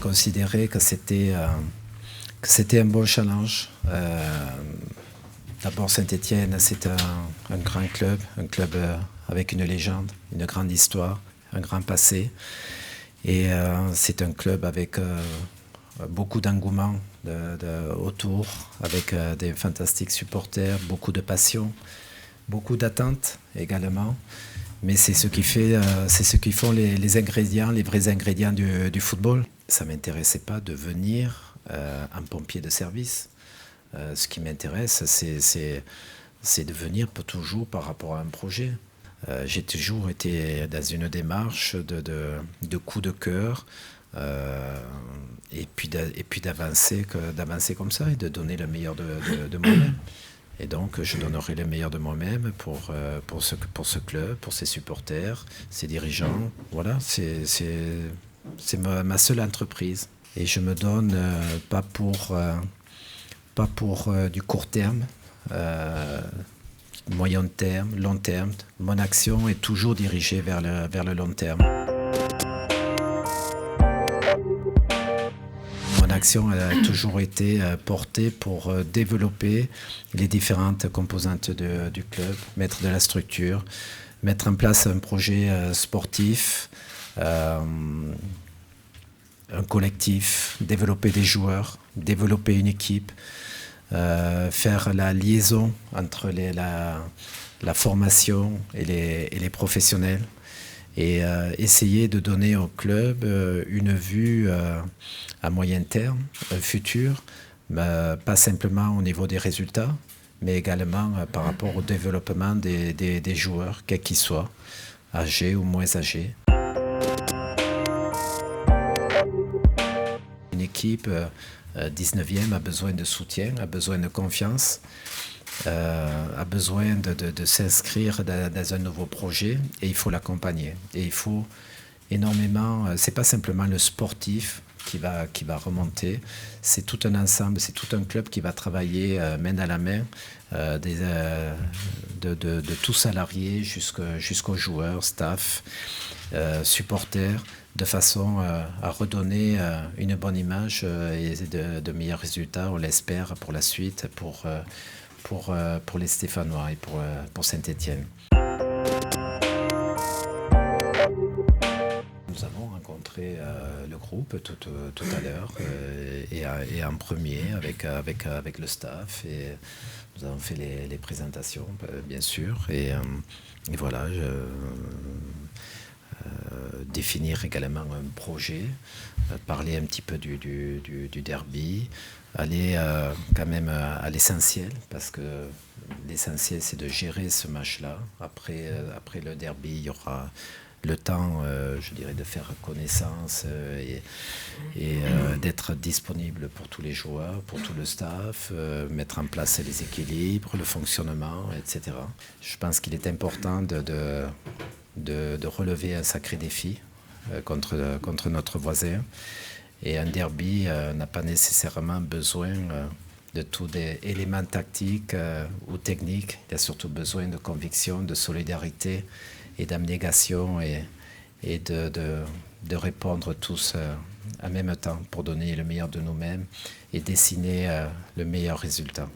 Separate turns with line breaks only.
considéré que c'était un bon challenge. D'abord, Saint-Étienne, c'est un grand club, avec une légende, une grande histoire, un grand passé. Et c'est un club avec beaucoup d'engouement autour, avec des fantastiques supporters, beaucoup de passion, beaucoup d'attentes également. Mais c'est ce qui font les ingrédients, les vrais ingrédients du football. Ça ne m'intéressait pas de devenir un pompier de service. Ce qui m'intéresse, c'est de venir pour toujours par rapport à un projet. J'ai toujours été dans une démarche de coup de cœur et puis d'avancer comme ça et de donner le meilleur de moi-même. Et donc, je donnerai le meilleur de moi-même pour ce club, pour ses supporters, ses dirigeants. Voilà, c'est ma seule entreprise. Et je me donne pas pour du court terme, moyen terme, long terme. Mon action est toujours dirigée vers le long terme. Mon action a toujours été portée pour développer les différentes composantes du club, mettre de la structure, mettre en place un projet sportif, un collectif, développer des joueurs, développer une équipe, faire la liaison entre la formation et les professionnels et essayer de donner au club une vue à moyen terme, un futur, pas simplement au niveau des résultats, mais également par rapport au développement des joueurs, quels qu'ils soient, âgés ou moins âgés. Une équipe 19e a besoin de soutien, a besoin de confiance, a besoin de s'inscrire dans un nouveau projet et il faut l'accompagner. Et il faut énormément, c'est pas simplement le sportif qui va remonter, c'est tout un ensemble, c'est tout un club qui va travailler main dans la main, de tout salarié jusqu'aux joueurs, staff, supporters, de façon à redonner une bonne image et de meilleurs résultats, on l'espère, pour la suite, pour les Stéphanois et pour Saint-Étienne. Nous avons rencontré le groupe tout à l'heure et en premier avec le staff et nous avons fait les présentations bien sûr et voilà, définir également un projet, parler un petit peu du derby, aller quand même à l'essentiel parce que l'essentiel c'est de gérer ce match-là. Après le derby, il y aura le temps, je dirais, de faire connaissance et d'être disponible pour tous les joueurs, pour tout le staff, mettre en place les équilibres, le fonctionnement, etc. Je pense qu'il est important de relever un sacré défi contre notre voisin. Et un derby n'a pas nécessairement besoin de tous des éléments tactiques ou techniques. Il a surtout besoin de conviction, de solidarité et d'abnégation et de répondre tous en même temps pour donner le meilleur de nous-mêmes et dessiner le meilleur résultat.